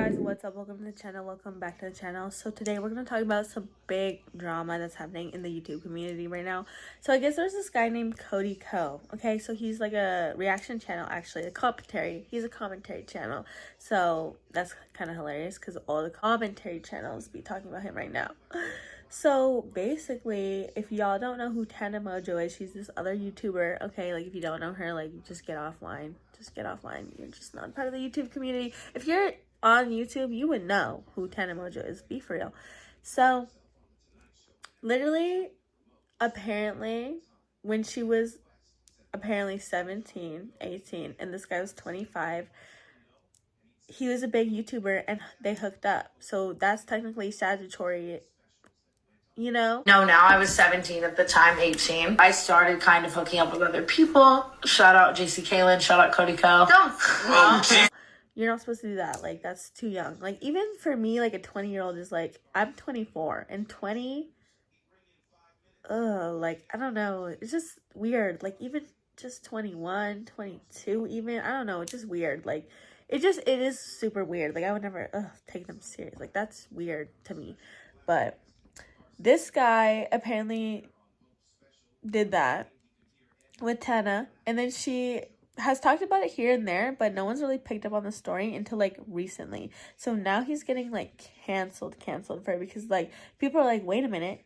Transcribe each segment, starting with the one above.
guys, what's up? Welcome to the channel. Welcome back to the channel. So today we're going to talk about some big drama that's happening in the YouTube community right now. So I guess there's this guy named Cody Co. Okay, so he's like a reaction channel, actually, a commentary. He's a commentary channel. So that's kind of hilarious because all the commentary channels be talking about him right now. So basically, if y'all don't know who TANA MONGEAU is, she's this other YouTuber. Okay, like if you don't know her, like just get offline. Just get offline. You're just not part of the YouTube community. If you're on YouTube, you would know who TANA MONGEAU is. Be for real. So literally, apparently, when she was apparently 17, 18, and this guy was 25, he was a big YouTuber and they hooked up. So that's technically statutory, you know? No, now I was 17 at the time, 18. I started kind of hooking up with other people. Shout out JC Kalen, shout out Cody Co. You're not supposed to do that. Like, that's too young. Like, even for me, like, a 20-year-old is like, I'm 24. And 20, like, I don't know. It's just weird. Like, even just 21, 22 even. I don't know. It's just weird. Like, it is super weird. Like, I would never take them serious. Like, that's weird to me. But this guy apparently did that with TANA. And then she has talked about it here and there, but no one's really picked up on the story until like recently. So now he's getting like canceled for it because like people are like, wait a minute,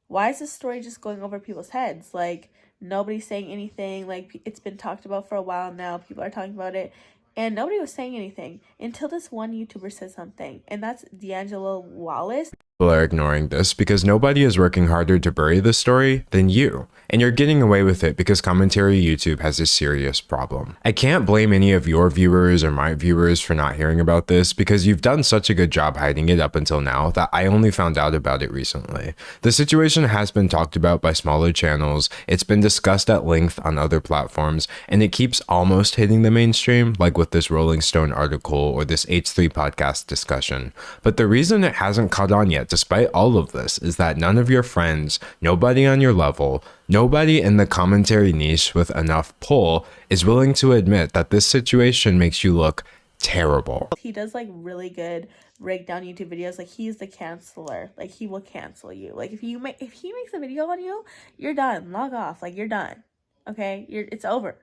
why is this story just going over people's heads? Like nobody's saying anything. Like it's been talked about for a while now. People are talking about it. And nobody was saying anything until this one YouTuber said something. And that's D'Angelo Wallace. People are ignoring this because nobody is working harder to bury the story than you. And you're getting away with it because commentary YouTube has a serious problem. I can't blame any of your viewers or my viewers for not hearing about this because you've done such a good job hiding it up until now that I only found out about it recently. The situation has been talked about by smaller channels, it's been discussed at length on other platforms, and it keeps almost hitting the mainstream, like with this Rolling Stone article or this H3 podcast discussion. But the reason it hasn't caught on yet, despite all of this, is that none of your friends, nobody on your level, nobody in the commentary niche with enough pull is willing to admit that this situation makes you look terrible. He does like really good breakdown YouTube videos. Like he's the canceler. Like he will cancel you. Like if he makes a video on you, you're done. Log off. Like you're done. Okay? It's over.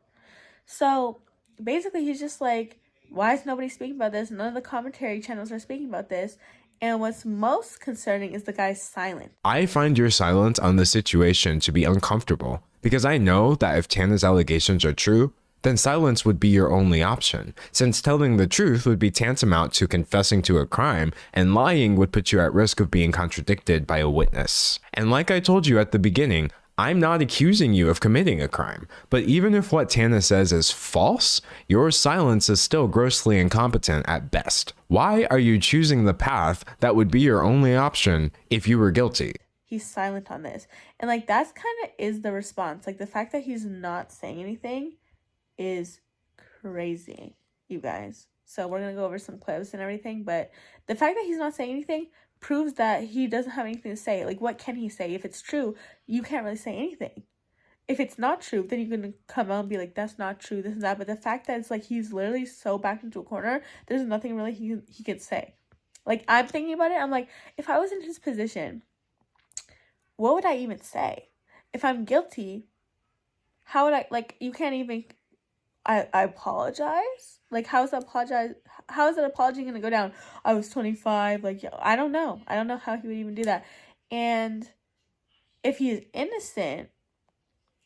So basically he's just like, why is nobody speaking about this? None of the commentary channels are speaking about this. And what's most concerning is the guy's silent. I find your silence on the situation to be uncomfortable because I know that if TANA's allegations are true, then silence would be your only option, since telling the truth would be tantamount to confessing to a crime, and lying would put you at risk of being contradicted by a witness. And like I told you at the beginning, I'm not accusing you of committing a crime, but even if what TANA says is false, your silence is still grossly incompetent at best. Why are you choosing the path that would be your only option if you were guilty? He's silent on this. And like that's kind of is the response. Like the fact that he's not saying anything is crazy, you guys. So we're going to go over some clips and everything, but the fact that he's not saying anything proves that he doesn't have anything to say. Like, what can he say? If it's true, you can't really say anything. If it's not true, then you're going to come out and be like, that's not true, this and that. But the fact that it's like he's literally so backed into a corner, there's nothing really he can say. Like, I'm thinking about it. I'm like, if I was in his position, what would I even say? If I'm guilty, how would I, like, you can't even, I apologize? Like, how is that apology going to go down? I was 25. Like, I don't know. I don't know how he would even do that. And if he is innocent,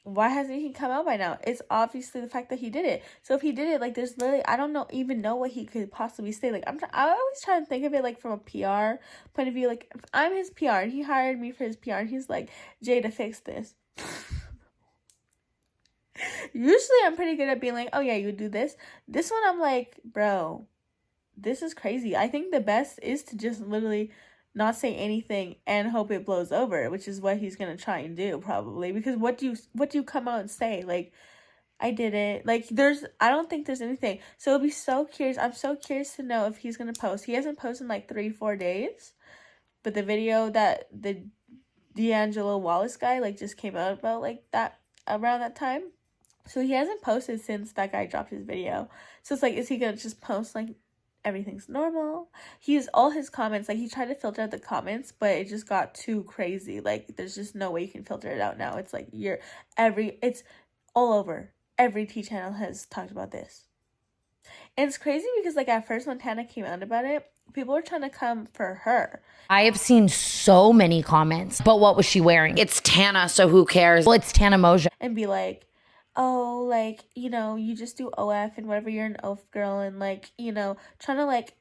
why hasn't he come out by now? It's obviously the fact that he did it. So if he did it, like, there's literally, I don't even know what he could possibly say. Like, I always try to think of it, like, from a PR point of view. Like, if I'm his PR and he hired me for his PR and he's like, Jada, fix this. Usually I'm pretty good at being like, oh yeah, you do this. This one I'm like, bro, this is crazy. I think the best is to just literally not say anything and hope it blows over, which is what he's gonna try and do probably. Because what do you come out and say? Like, I did it. Like I don't think there's anything. So I'll be so curious. I'm so curious to know if he's gonna post. He hasn't posted in like 3-4 days. But the video that the D'Angelo Wallace guy like just came out about like that around that time. So he hasn't posted since that guy dropped his video. So it's like, is he gonna just post like everything's normal. He's all his comments, like he tried to filter out the comments, but it just got too crazy. Like there's just no way you can filter it out now. It's like it's all over. Every T channel has talked about this. And it's crazy because like at first when TANA came out about it, people were trying to come for her. I have seen so many comments, but what was she wearing? It's TANA, so who cares? Well, it's TANA MONGEAU. And be like, oh, like, you know, you just do OF and whatever, you're an OF girl, and like, you know, trying to like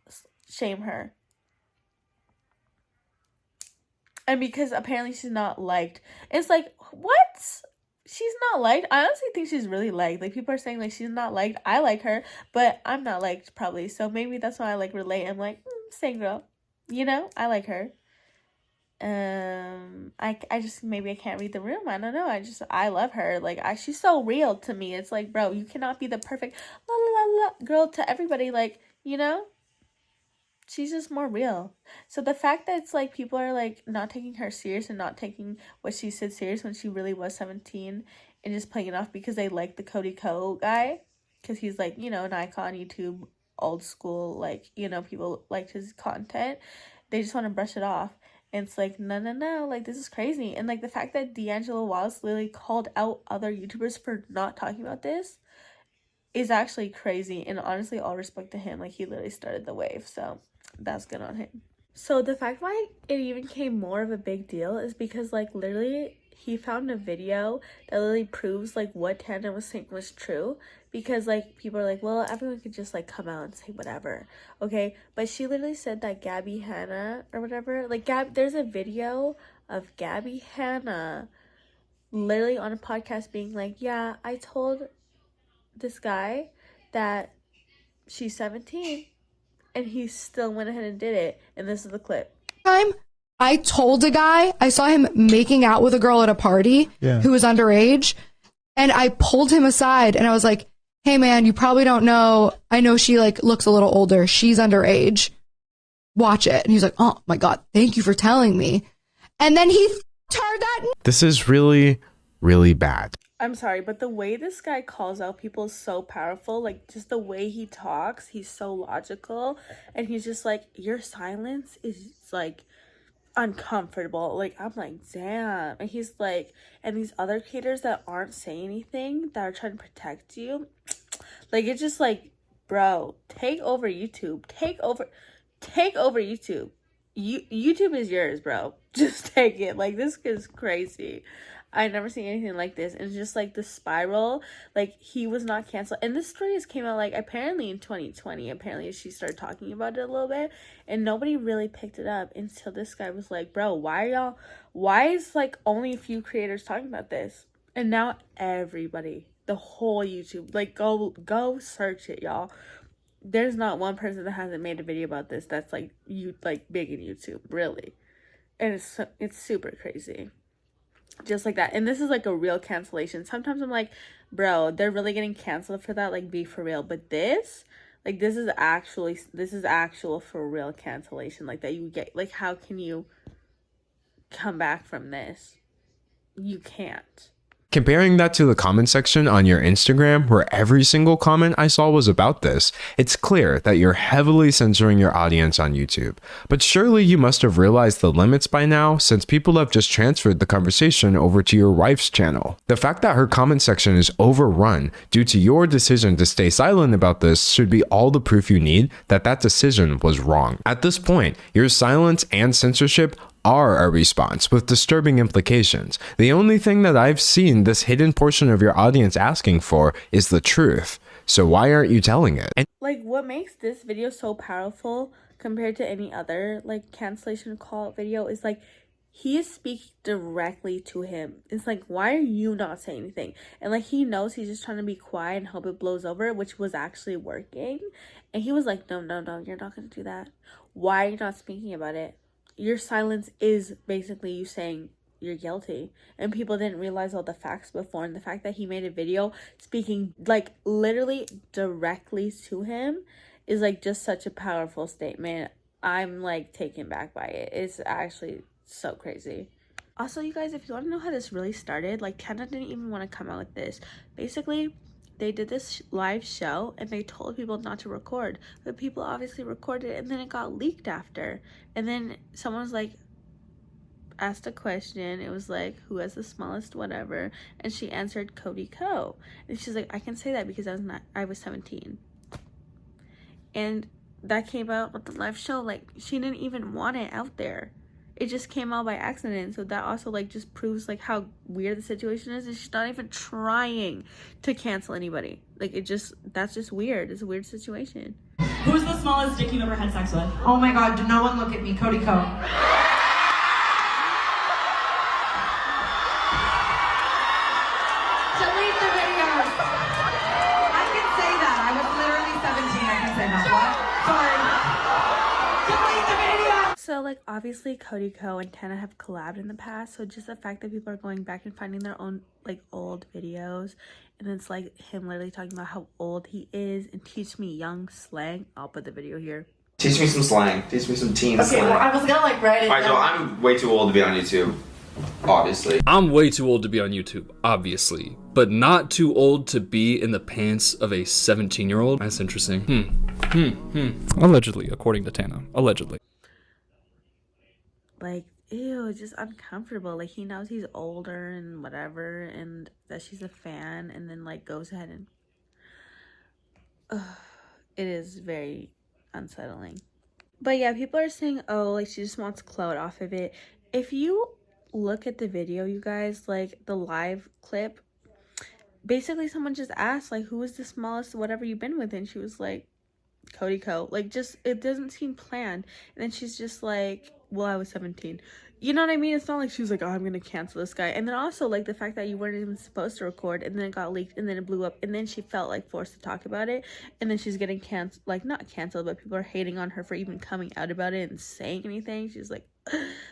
shame her. And because apparently she's not liked. It's like, what? She's not liked? I honestly think she's really liked. Like, people are saying, like, she's not liked. I like her, but I'm not liked, probably. So maybe that's why I, like, relate. I'm like, same girl. You know? I like her. I just, maybe I can't read the room. I don't know. I love her. Like, she's so real to me. It's like, bro, you cannot be the perfect la la la la girl to everybody. Like, you know? She's just more real. So the fact that it's like people are like not taking her serious and not taking what she said serious when she really was 17 and just playing it off because they like the Cody guy, because he's like, you know, an icon, YouTube, old school, like, you know, people liked his content. They just want to brush it off. And it's like, no, like, this is crazy. And like the fact that D'Angelo Wallace literally called out other YouTubers for not talking about this is actually crazy. And honestly, all respect to him. Like, he literally started the wave. So that's good on him. So the fact why it even became more of a big deal is because like literally he found a video that literally proves like what TANA was saying was true, because like people are like, well, everyone could just like come out and say whatever, okay? But she literally said that Gabby Hanna or whatever, like there's a video of Gabby Hanna literally on a podcast being like, yeah, I told this guy that she's 17 and he still went ahead and did it. And this is the clip. I told a guy, I saw him making out with a girl at a party who was underage, and I pulled him aside and I was like, hey man, you probably don't know, I know she like looks a little older, she's underage, watch it. And he's like, oh my God, thank you for telling me. And then he turned that. This is really, really bad. I'm sorry, but the way this guy calls out people is so powerful. Like, just the way he talks, he's so logical. And he's just like, your silence is, like, uncomfortable. Like, I'm like, damn. And he's like, and these other creators that aren't saying anything, that are trying to protect you, like, it's just like, bro, take over YouTube. Take over YouTube. YouTube is yours, bro. Just take it. Like, this is crazy. I never seen anything like this. And it's just like the spiral, like he was not canceled. And this story just came out like apparently in 2020. Apparently she started talking about it a little bit and nobody really picked it up until this guy was like, bro, why is like only a few creators talking about this? And now everybody, the whole YouTube, like go search it, y'all. There's not one person that hasn't made a video about this that's like big in YouTube, really. And it's super crazy. Just like that. And this is like a real cancellation. Sometimes I'm like, bro, they're really getting canceled for that, like be for real. But this is actual for real cancellation, like that you get. Like, how can you come back from this? You can't. Comparing that to the comment section on your Instagram, where every single comment I saw was about this, it's clear that you're heavily censoring your audience on YouTube. But surely you must have realized the limits by now, since people have just transferred the conversation over to your wife's channel. The fact that her comment section is overrun due to your decision to stay silent about this should be all the proof you need that that decision was wrong. At this point, your silence and censorship are a response with disturbing implications. The only thing that I've seen this hidden portion of your audience asking for is the truth. So why aren't you telling it? And like, what makes this video so powerful compared to any other like cancellation call video is like he is speaking directly to him. It's like, why are you not saying anything? And like he knows he's just trying to be quiet and hope it blows over, which was actually working. And he was like, no, you're not gonna do that. Why are you not speaking about it? Your silence is basically you saying you're guilty, and people didn't realize all the facts before. And the fact that he made a video speaking like literally directly to him is like just such a powerful statement. I'm like taken back by it. It's actually so crazy. Also, you guys, if you want to know how this really started, like TANA didn't even want to come out with this. Basically, they did this live show and they told people not to record, but people obviously recorded it, and then it got leaked after. And then someone was like, asked a question. It was like, who has the smallest whatever, and she answered Cody Co. And she's like, I can say that because I was 17. And that came out with the live show. Like, she didn't even want it out there. It just came out by accident. So that also like just proves like how weird the situation is, and she's not even trying to cancel anybody. Like, that's just weird. It's a weird situation. Who's the smallest dick you've ever had sex with? Oh my god, do no one look at me, Cody Co. Delete the videos. I can say that. I was literally 17. I can say that. What? Sorry. Delete the video. So like, obviously Cody Co and TANA have collabed in the past, so just the fact that people are going back and finding their own like old videos, and it's like him literally talking about how old he is and teach me young slang. I'll put the video here. Teach me some slang. Teach me some teen slang. Well, I was gonna like write it. Alright, so I'm way too old to be on YouTube. Obviously. I'm way too old to be on YouTube, obviously, but not too old to be in the pants of a 17-year-old. That's interesting. Allegedly, according to TANA. Allegedly. Like, ew, it's just uncomfortable. Like, he knows he's older and whatever, and that she's a fan, and then like goes ahead and it is very unsettling. But yeah, people are saying, oh, like she just wants clout off of it. If you look at the video, you guys, like the live clip, basically someone just asked like, who is the smallest whatever you've been with, and she was like, Cody Co. Like, just, it doesn't seem planned. And then she's just like, well, I was 17. You know what I mean? It's not like she was like, oh, I'm gonna cancel this guy. And then also like the fact that you weren't even supposed to record, and then it got leaked, and then it blew up, and then she felt like forced to talk about it, and then she's getting canceled, like not canceled, but people are hating on her for even coming out about it and saying anything. She's like,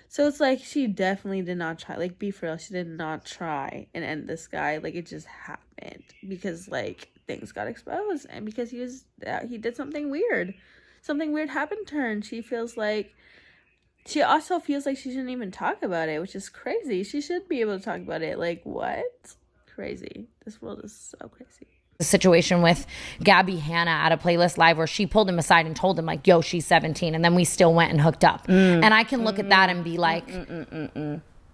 so it's like she definitely did not try, like, be for real, she did not try and end this guy. Like, it just happened because like things got exposed, and because he did something weird happened to her, and she also feels like she shouldn't even talk about it, which is crazy. She should be able to talk about it. Like, what? Crazy. This world is so crazy. The situation with Gabby Hanna at a Playlist Live where she pulled him aside and told him like, yo, she's 17, and then we still went and hooked up. And I can look at that and be like,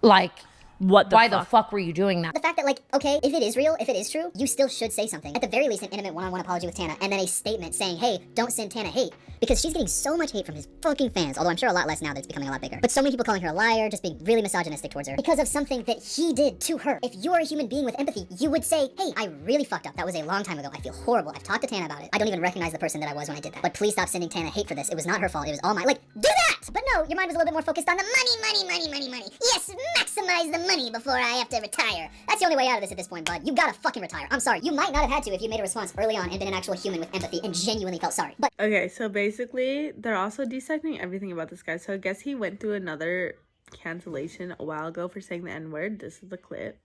like, why the fuck were you doing that? The fact that, like, okay, if it is real, if it is true, you still should say something. At the very least, an intimate one-on-one apology with TANA, and then a statement saying, hey, don't send TANA hate. Because she's getting so much hate from his fucking fans, although I'm sure a lot less now that it's becoming a lot bigger. But so many people calling her a liar, just being really misogynistic towards her because of something that he did to her. If you're a human being with empathy, you would say, hey, I really fucked up. That was a long time ago. I feel horrible. I've talked to TANA about it. I don't even recognize the person that I was when I did that. But please stop sending TANA hate for this. It was not her fault. It was all mine. Like, do that! But no, your mind was a little bit more focused on the money. Yes, maximize the money before I have to retire. That's the only way out of this at this point, bud. You gotta fucking retire. I'm sorry. You might not have had to if you made a response early on and been an actual human with empathy and genuinely felt sorry. But okay, so basically they're also dissecting everything about this guy. So I guess he went through another cancellation a while ago for saying the N-word. This is the clip.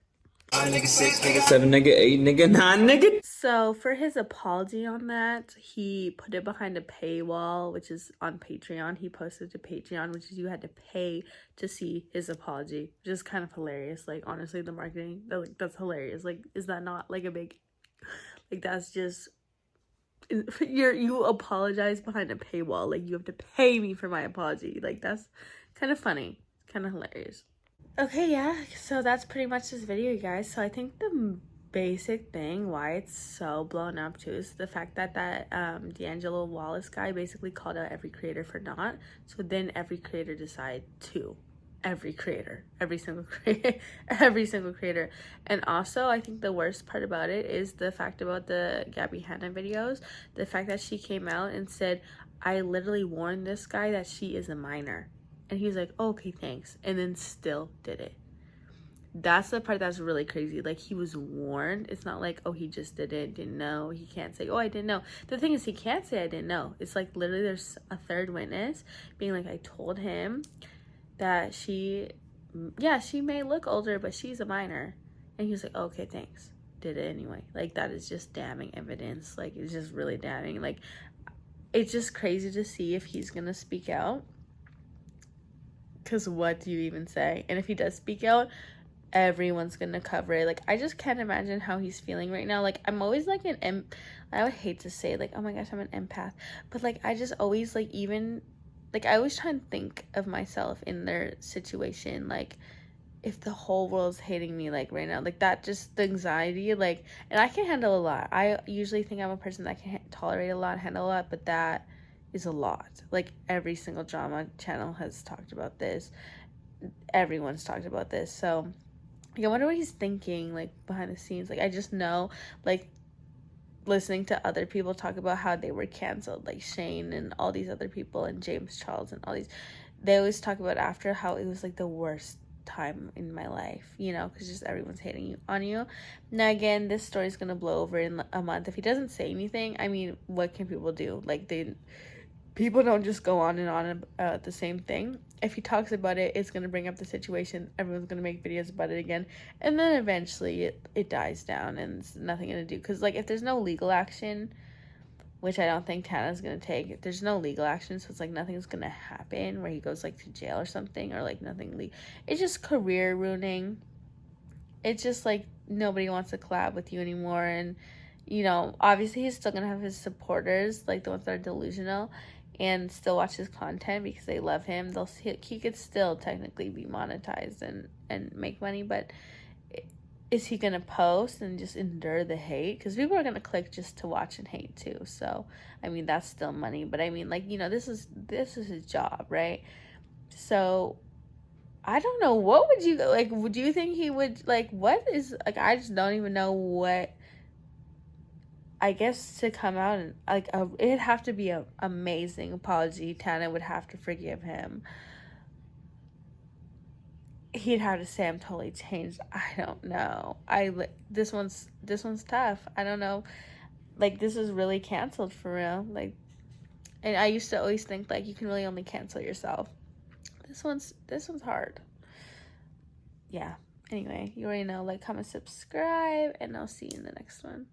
5 nigga, 6 nigga, 7 nigga, 8 nigga, 9 nigga. So for his apology on that, he put it behind a paywall, which is on Patreon. He posted to Patreon, which is you had to pay to see his apology, which is kind of hilarious. Like, honestly, the marketing, that's hilarious. Like, is that not like a big, like, that's just, you apologize behind a paywall. Like, you have to pay me for my apology. Like, that's kind of funny. It's kind of hilarious. Okay, yeah, so that's pretty much this video, you guys. So I think the basic thing why it's so blown up too is the fact that D'Angelo Wallace guy basically called out every creator for not. So then every creator decided to. Every single creator. And also, I think the worst part about it is the fact about the Gabby Hanna videos. The fact that she came out and said, I literally warned this guy that she is a minor. And he's like, oh, okay, thanks. And then still did it. That's the part that's really crazy. Like, he was warned. It's not like, oh, he just didn't know. He can't say, oh, I didn't know. The thing is, he can't say I didn't know. It's like literally there's a third witness being like, I told him that she may look older, but she's a minor. And he was like, oh, okay, thanks. Did it anyway. Like, that is just damning evidence. Like, it's just really damning. Like, it's just crazy to see if he's going to speak out. Because what do you even say? And if he does speak out, everyone's gonna cover it. Like, I just can't imagine how he's feeling right now. Like, I'm always like I would hate to say like, oh my gosh, I'm an empath, but like I just always like, even like, I always try and think of myself in their situation, like if the whole world's hating me like right now, like that, just the anxiety, like, and I can handle a lot. I usually think I'm a person that can tolerate a lot, handle a lot, but that is a lot. Like, every single drama channel has talked about this, everyone's talked about this. So like, I wonder what he's thinking, like, behind the scenes. Like, I just know, like, listening to other people talk about how they were canceled, like Shane and all these other people, and James Charles and all these, they always talk about after how it was like the worst time in my life, you know, because just everyone's hating on you. Now again, this story's gonna blow over in a month. If he doesn't say anything, I mean, what can people do? Like, people don't just go on and on about the same thing. If he talks about it, it's gonna bring up the situation, everyone's gonna make videos about it again, and then eventually it dies down and it's nothing gonna do. Because like, if there's no legal action, which I don't think Tana's gonna take, if there's no legal action, so it's like nothing's gonna happen where he goes like to jail or something, or like nothing it's just career ruining. It's just like nobody wants to collab with you anymore. And you know, obviously he's still gonna have his supporters, like the ones that are delusional and still watch his content because they love him. He could still technically be monetized and make money, but is he gonna post and just endure the hate? Because people are gonna click just to watch and hate too. So I mean, that's still money, but I mean, like, you know, this is his job, right? So I don't know, what would you like, would you think he would, like, what is, like, I just don't even know what, I guess, to come out and like it'd have to be an amazing apology. Tana would have to forgive him. He'd have to say, I'm totally changed. I don't know. This one's tough. I don't know. Like, this is really canceled for real. Like, and I used to always think like you can really only cancel yourself. This one's hard. Yeah. Anyway, you already know. Like, comment, subscribe, and I'll see you in the next one.